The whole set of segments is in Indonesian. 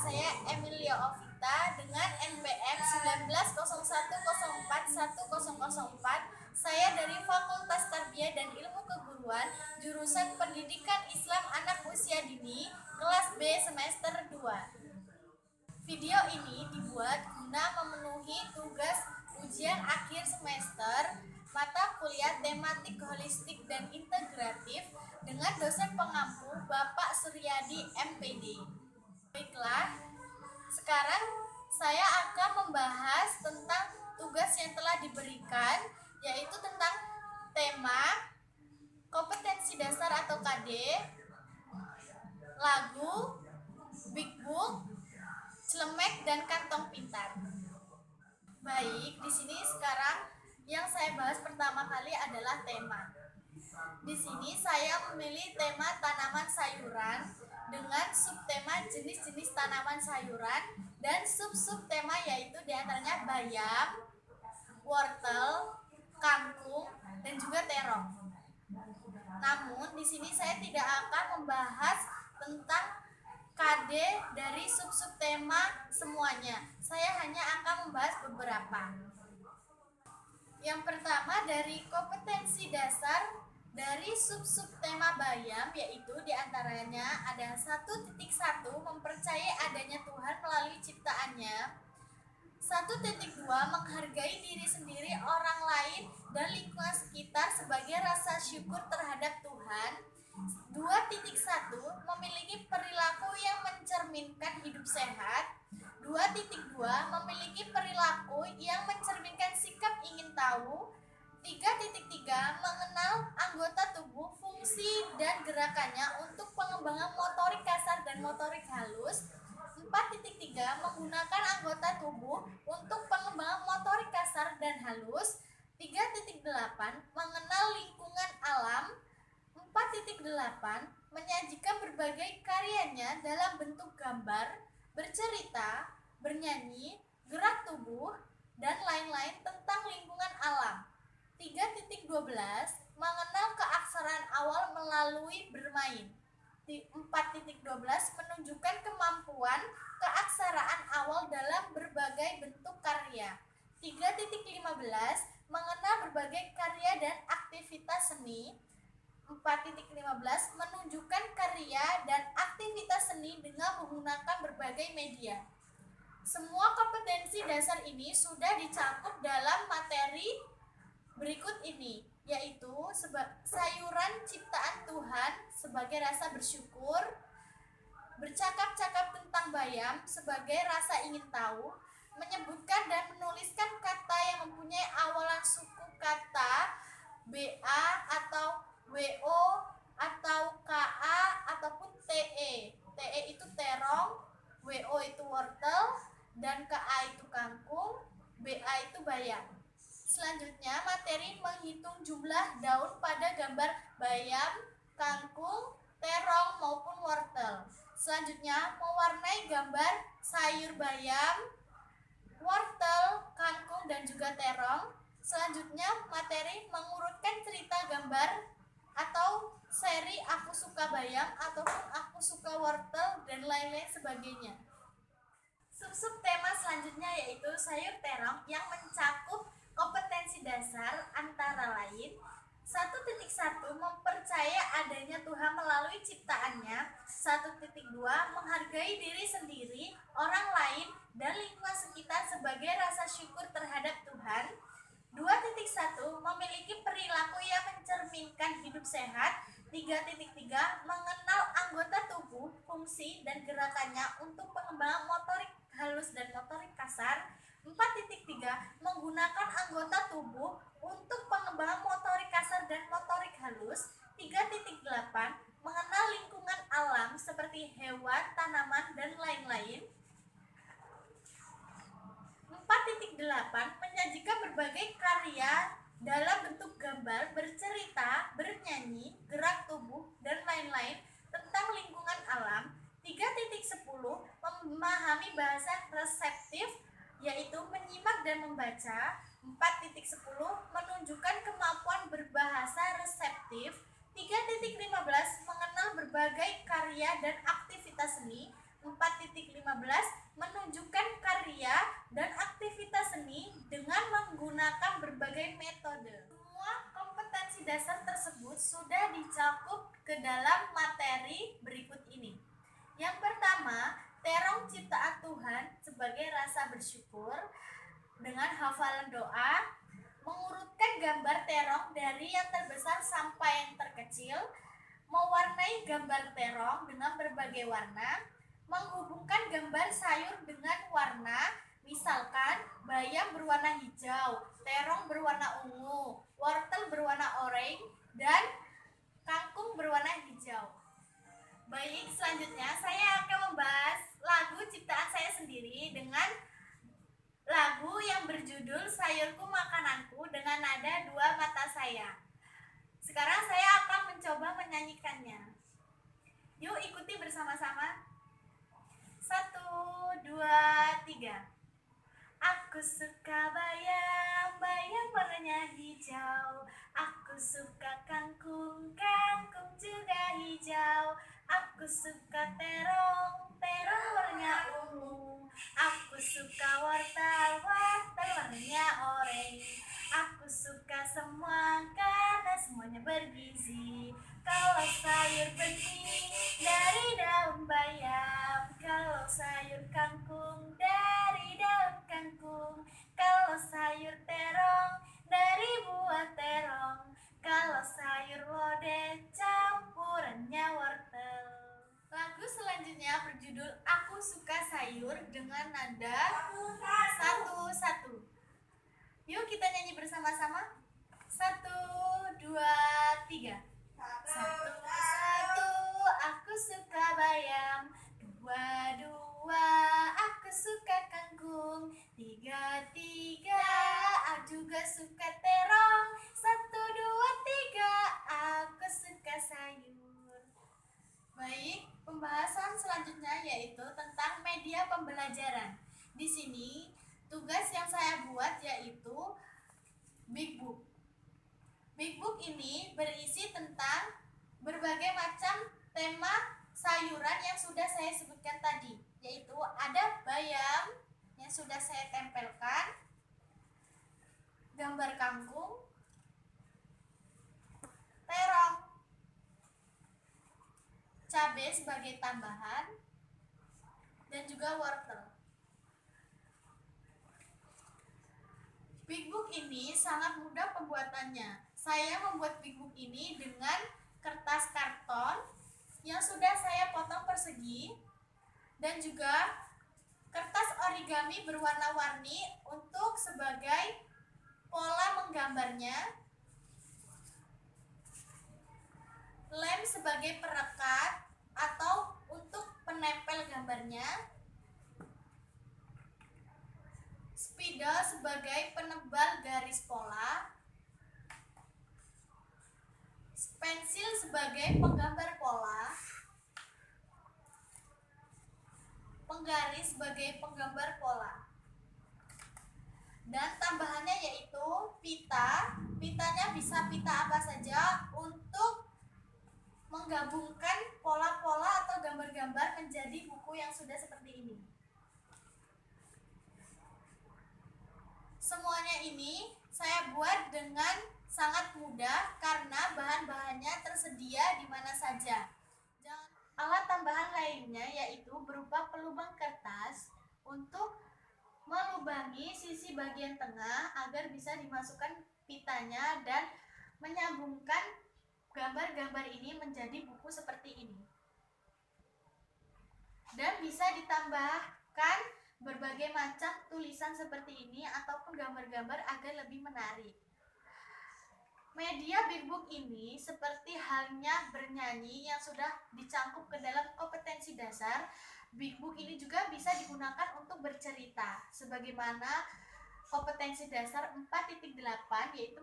saya Emilia Ovita dengan NPM 1901041004. Saya dari Fakultas Tarbiyah dan Ilmu Keguruan, jurusan Pendidikan Islam Anak Usia Dini, kelas B semester 2. Video ini dibuat guna memenuhi tugas ujian akhir semester mata kuliah tematik holistik dan integratif dengan dosen pengampu Bapak Suryadi MPD. Baiklah, sekarang saya akan membahas tentang tugas yang telah diberikan, yaitu tentang tema, kompetensi dasar atau KD, lagu, big book, celemek, dan kantong pintar. Baik, di sini sekarang yang saya bahas pertama kali adalah tema. Di sini saya memilih tema tanaman sayuran dengan subtema jenis-jenis tanaman sayuran dan sub-subtema yaitu diantaranya bayam, wortel, kangkung, dan juga terong. Namun di sini saya tidak akan membahas tentang KD dari sub-subtema semuanya. Saya hanya akan membahas beberapa. Yang pertama dari kompetensi dasar dari sub-subtema bayam, yaitu diantaranya ada 1.1 mempercayai adanya Tuhan melalui ciptaannya, 1.2 menghargai diri sendiri, orang lain, dan lingkungan sekitar sebagai rasa syukur terhadap Tuhan, 2.1 memiliki perilaku yang mencerminkan hidup sehat, 2.2 memiliki perilaku yang mencerminkan sikap ingin tahu, 3.3 mengenal anggota tubuh, fungsi dan gerakannya untuk pengembangan motorik kasar dan motorik halus, 4.3 menggunakan anggota tubuh untuk pengembangan motorik kasar dan halus, 3.8 mengenal lingkungan alam, 4.8 menyajikan berbagai karyanya dalam bentuk gambar, bercerita, bernyanyi, gerak tubuh, dan lain-lain tentang lingkungan alam. 3.12 mengenal keaksaraan awal melalui bermain. 4.12 menunjukkan kemampuan keaksaraan awal dalam berbagai bentuk karya. 3.15 mengenal berbagai karya dan aktivitas seni. 4.15 menunjukkan karya dan aktivitas seni dengan menggunakan berbagai media. Semua kompetensi dasar ini sudah dicakup dalam materi berikut ini, yaitu sayuran ciptaan Tuhan sebagai rasa bersyukur, bercakap-cakap tentang bayam sebagai rasa ingin tahu, menyebutkan dan menuliskan kata yang mempunyai awalan suku kata BA atau WO atau KA ataupun TE. TE itu terong, WO itu wortel, dan KA itu kangkung, BA itu bayam. Selanjutnya, materi menghitung jumlah daun pada gambar bayam, kangkung, terong maupun wortel. Selanjutnya, mewarnai gambar sayur bayam, wortel, kangkung, dan juga terong. Selanjutnya, materi mengurutkan cerita gambar atau seri aku suka bayam ataupun aku suka wortel dan lain-lain sebagainya. Sub-tema selanjutnya yaitu sayur terong yang mencakup kompetensi dasar antara lain 1.1 mempercaya adanya Tuhan melalui ciptaannya, 1.2 menghargai diri sendiri, orang lain, dan lingkungan sekitar sebagai rasa syukur terhadap Tuhan, 2.1 memiliki perilaku yang mencerminkan hidup sehat, 3.3 mengenal anggota tubuh, fungsi, dan gerakannya untuk pengembangan motorik halus dan motorik kasar, 4.3 menggunakan anggota tubuh untuk pengembangan motorik kasar dan motorik halus, 3.8 mengenal lingkungan alam seperti hewan, tanaman, dan lain-lain, 4.8 menyajikan berbagai karya dalam bentuk gambar, bercerita, bernyanyi, gerak tubuh, dan lain-lain tentang lingkungan alam, 3.10 memahami bahasa reseptif yaitu menyimak dan membaca, 4.10 menunjukkan kemampuan berbahasa reseptif, 3.15 mengenal berbagai karya dan aktivitas seni, 4.15 menunjukkan karya dan aktivitas seni dengan menggunakan berbagai metode. Semua kompetensi dasar tersebut sudah dicakup ke dalam materi berikut ini. Yang pertama, terong ciptaan Tuhan sebagai rasa bersyukur dengan hafalan doa, mengurutkan gambar terong dari yang terbesar sampai yang terkecil, mewarnai gambar terong dengan berbagai warna, menghubungkan gambar sayur dengan warna, misalkan bayam berwarna hijau, terong berwarna ungu, wortel berwarna oranye, dan kangkung berwarna hijau. Baik, selanjutnya saya akan membahas lagu ciptaan saya sendiri dengan lagu yang berjudul Sayurku Makananku dengan nada dua mata saya. Sekarang saya akan mencoba menyanyikannya. Yuk ikuti bersama-sama. 1, 2, 3. Aku suka bayam, bayam warnanya hijau. Aku suka kangkung, kangkung juga hijau. Aku suka terong, terong warnanya ungu. Aku suka wortel, wortel warnanya oranye. Aku suka semua karena semuanya bergizi. Kalau sayur bening dari daun bayam, kalau sayur kangkung dari daun kangkung, kalau sayur terong dari buah terong, kalau sayur lodeh campurannya wortel. Lagu selanjutnya berjudul Aku Suka Sayur dengan nada 1-1. Yuk kita nyanyi bersama-sama. 1, 2, 3. 1, aku suka bayam. 2, aku suka kangkung. 3, aku juga suka terong. 1, 2, 3, aku suka sayur. Baik, pembahasan selanjutnya yaitu tentang media pembelajaran. Di sini tugas yang saya buat yaitu Big Book. Big Book ini berisi tentang berbagai macam tema sayuran yang sudah saya sebutkan tadi, yaitu ada bayam yang sudah saya tempelkan, gambar kangkung, terong, cabai sebagai tambahan, dan juga wortel. Big Book ini sangat mudah pembuatannya. Saya membuat Big Book ini dengan kertas karton yang sudah saya potong persegi dan juga kertas origami berwarna-warni untuk sebagai pola menggambarnya, lem sebagai perekat atau untuk penempel gambarnya, spidol sebagai penebal garis pola, pensil sebagai penggambar pola, penggaris sebagai penggambar pola, dan tambahannya yaitu pita. Pitanya bisa pita apa saja untuk menggabungkan pola-pola atau gambar-gambar menjadi buku yang sudah seperti ini. Semuanya ini saya buat dengan sangat mudah karena bahan-bahannya tersedia di mana saja. Alat tambahan lainnya yaitu berupa pelubang kertas untuk melubangi sisi bagian tengah agar bisa dimasukkan pitanya dan menyambungkan gambar-gambar ini menjadi buku seperti ini. Dan bisa ditambahkan berbagai macam tulisan seperti ini ataupun gambar-gambar agar lebih menarik. Media Big Book ini seperti halnya bernyanyi yang sudah dicangkup ke dalam kompetensi dasar. Big Book ini juga bisa digunakan untuk bercerita sebagaimana kompetensi dasar 4.8 yaitu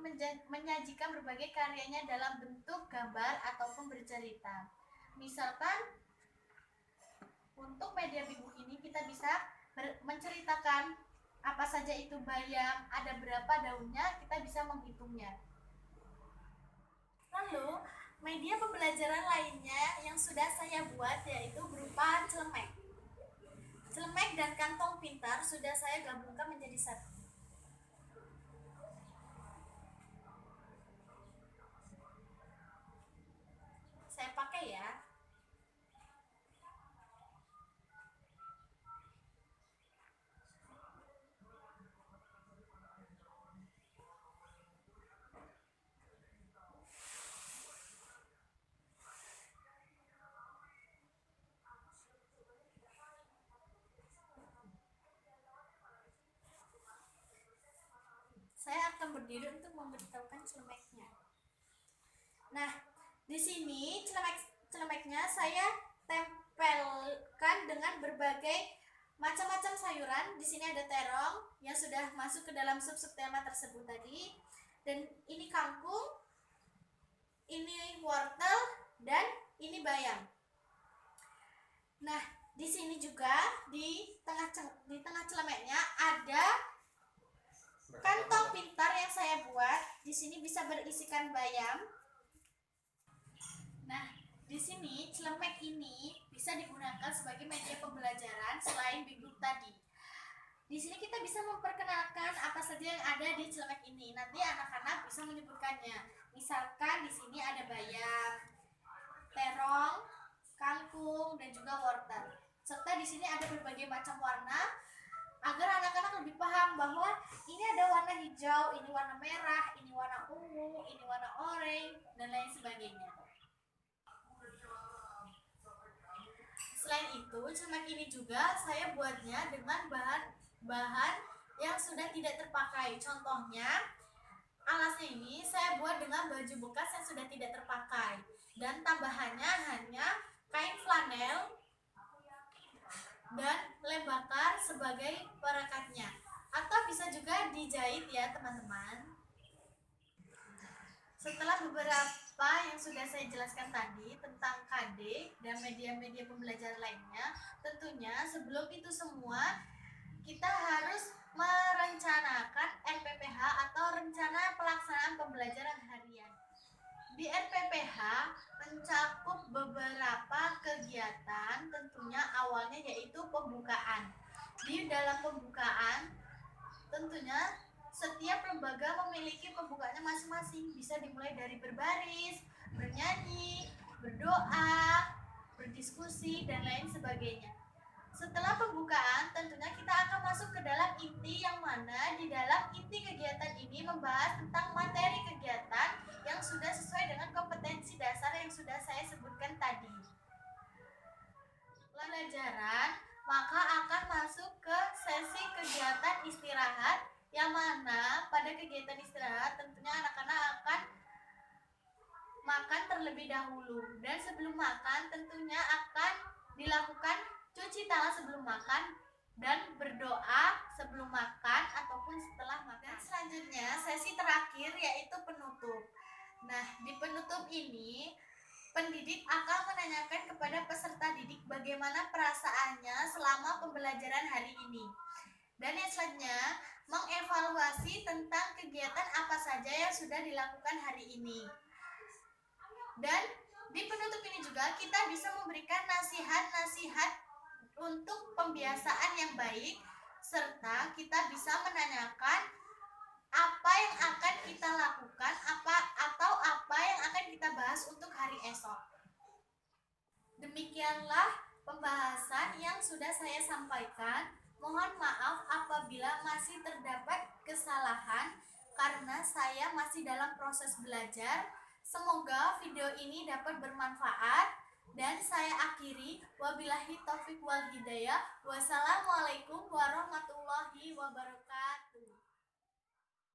menyajikan berbagai karyanya dalam bentuk gambar ataupun bercerita. Misalkan untuk media Big Book ini kita bisa menceritakan apa saja itu bayam, ada berapa daunnya, kita bisa menghitungnya. Lalu, media pembelajaran lainnya yang sudah saya buat yaitu berupa celemek. Celemek dan kantong pintar sudah saya gabungkan menjadi satu. Saya pakai ya. Saya akan berdiri untuk memberitahukan celemeknya. Nah, di sini celemeknya saya tempelkan dengan berbagai macam-macam sayuran. Di sini ada terong yang sudah masuk ke dalam sub-sub tema tersebut tadi. Dan ini kangkung, ini wortel, dan ini bayam. Nah, di sini juga di tengah celemeknya ada kantong pintar yang saya buat. Di sini bisa berisikan bayam. Nah, di sini celemek ini bisa digunakan sebagai media pembelajaran selain Big Book tadi. Di sini kita bisa memperkenalkan apa saja yang ada di celemek ini. Nanti anak-anak bisa menyebutkannya. Misalkan di sini ada bayam, terong, kangkung, dan juga wortel. Serta di sini ada berbagai macam warna agar anak-anak lebih paham bahwa ini ada warna hijau, ini warna merah, ini warna ungu, ini warna oranye, dan lain sebagainya. Selain itu, celemek ini juga saya buatnya dengan bahan yang sudah tidak terpakai. Contohnya, alasnya ini saya buat dengan baju bekas yang sudah tidak terpakai. Dan tambahannya hanya kain flanel dan lem bakar sebagai perekatnya, atau bisa juga dijahit ya teman-teman. Setelah beberapa yang sudah saya jelaskan tadi tentang KD dan media-media pembelajaran lainnya, tentunya sebelum itu semua kita harus merencanakan RPPH atau rencana pelaksanaan pembelajaran harian. Di RPPH mencakup beberapa kegiatan, tentunya awalnya yaitu pembukaan. Di dalam pembukaan, tentunya setiap lembaga memiliki pembukaannya masing-masing. Bisa dimulai dari berbaris, bernyanyi, berdoa, berdiskusi, dan lain sebagainya. Setelah pembukaan, tentunya kita akan masuk ke dalam inti, yang mana di dalam inti kegiatan ini membahas tentang materi kegiatan yang sudah sesuai dengan kompetensi dasar yang sudah saya sebutkan tadi. Pembelajaran maka akan masuk ke sesi kegiatan istirahat, yang mana pada kegiatan istirahat tentunya anak-anak akan makan terlebih dahulu, dan sebelum makan tentunya akan dilakukan cuci tangan sebelum makan dan berdoa sebelum makan ataupun setelah makan. Dan selanjutnya sesi terakhir yaitu penutup. Nah, di penutup ini pendidik akan menanyakan kepada peserta didik bagaimana perasaannya selama pembelajaran hari ini. Dan yang selanjutnya mengevaluasi tentang kegiatan apa saja yang sudah dilakukan hari ini. Dan di penutup ini juga kita bisa memberikan nasihat-nasihat untuk pembiasaan yang baik, serta kita bisa menanyakan apa yang akan kita lakukan, apa yang akan kita bahas untuk hari esok. Demikianlah pembahasan yang sudah saya sampaikan. Mohon maaf apabila masih terdapat kesalahan karena saya masih dalam proses belajar. Semoga video ini dapat bermanfaat. Dan saya akhiri, wabillahi taufiq wal hidayah. Wassalamualaikum warahmatullahi wabarakatuh.